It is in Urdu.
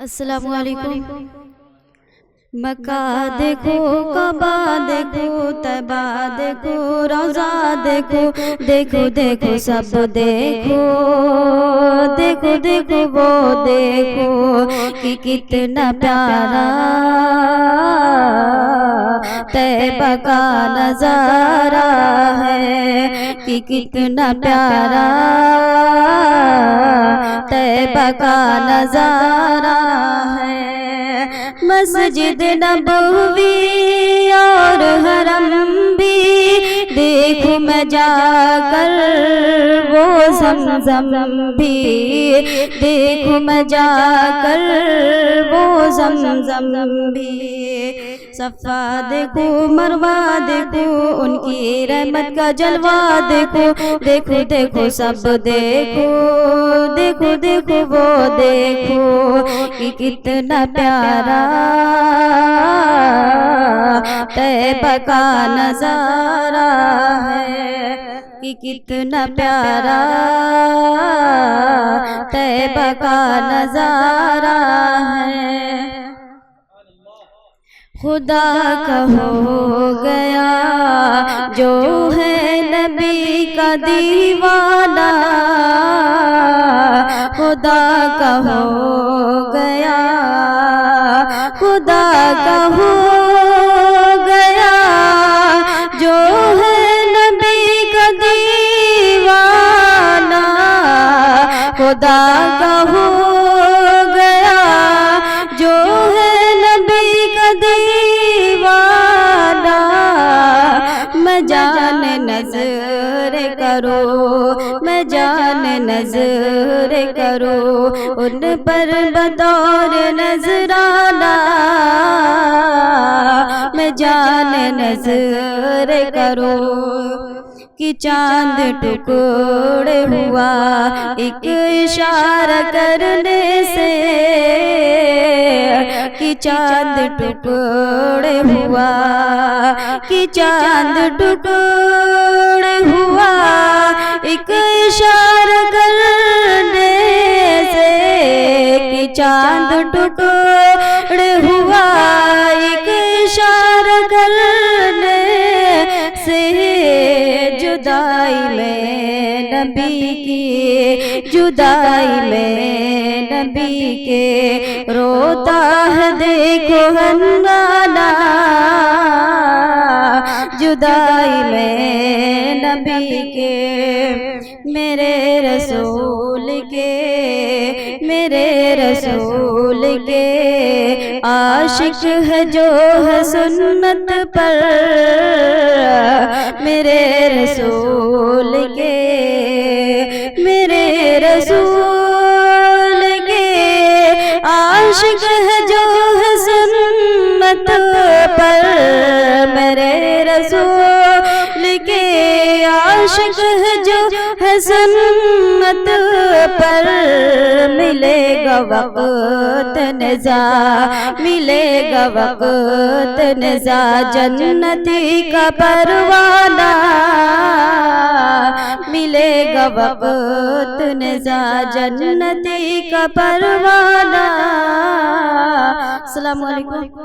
السلام علیکم۔ مکہ دیکھو، کعبہ دیکھو، طیبہ دیکھو، روضہ دیکھو، دیکھو دیکھو سب دیکھو، دیکھو دیکھو وہ دیکھو کہ کتنا پیارا طیبہ کا نظارہ ہے، کہ کتنا پیارا طیبہ کا نظارہ ہے۔ مسجد نبوی اور حرم بھی دیکھوں میں جا کر، وہ زمزم بھی دیکھوں میں جا کر، وہ زمزم بھی۔ صفا دیکھو، مروہ دیکھو، ان کی رحمت کا جلوہ دیکھو، دیکھو دیکھو سب دیکھو، دیکھو دیکھو وہ دیکھو کہ کتنا پیارا طیبہ کا نظارہ ہے، کہ کتنا پیارا طیبہ کا نظارہ ہے۔ خدا کا ہو گیا جو ہے نبی کا دیوانہ، خدا کا ہو گیا، خدا کا ہو گیا جو ہے نبی کا دیوانہ، خدا کا ہو گیا جو ہے نبی کا دیوانہ۔ میں جان نظر کرو، میں جان نظر کرو ان پر بطور نذرانہ، میں جان نظر کرو کہ چاند ٹکڑے ہوا ایک اشارہ کرنے سے، کہ چاند ٹکڑے ہوا، کہ چاند ٹکڑے ہوا ایک اشارہ کرنے سے، کہ چاند ٹکڑے ہوا ایک اشارہ کرنے سے۔ جدائی میں نبی کی، جدائی میں نبی کے روتا ہے دیکھو ہنگانہ، جدائی میں نبی کے، میرے رسول کے، میرے رسول کے عاشق ہے جو ہے سنت پر، میرے رسول کے، میرے رسول کے عاشق ہے جو ہے سنت پر، میرے رسول کے عاشق ہے جو ہے سنت پر۔ ملے گا وقت نزا، ملے گا وقت نزا جنتی کا پروانہ، ملے گا وقت نزا جنتی کا پروانہ۔ السلام علیکم۔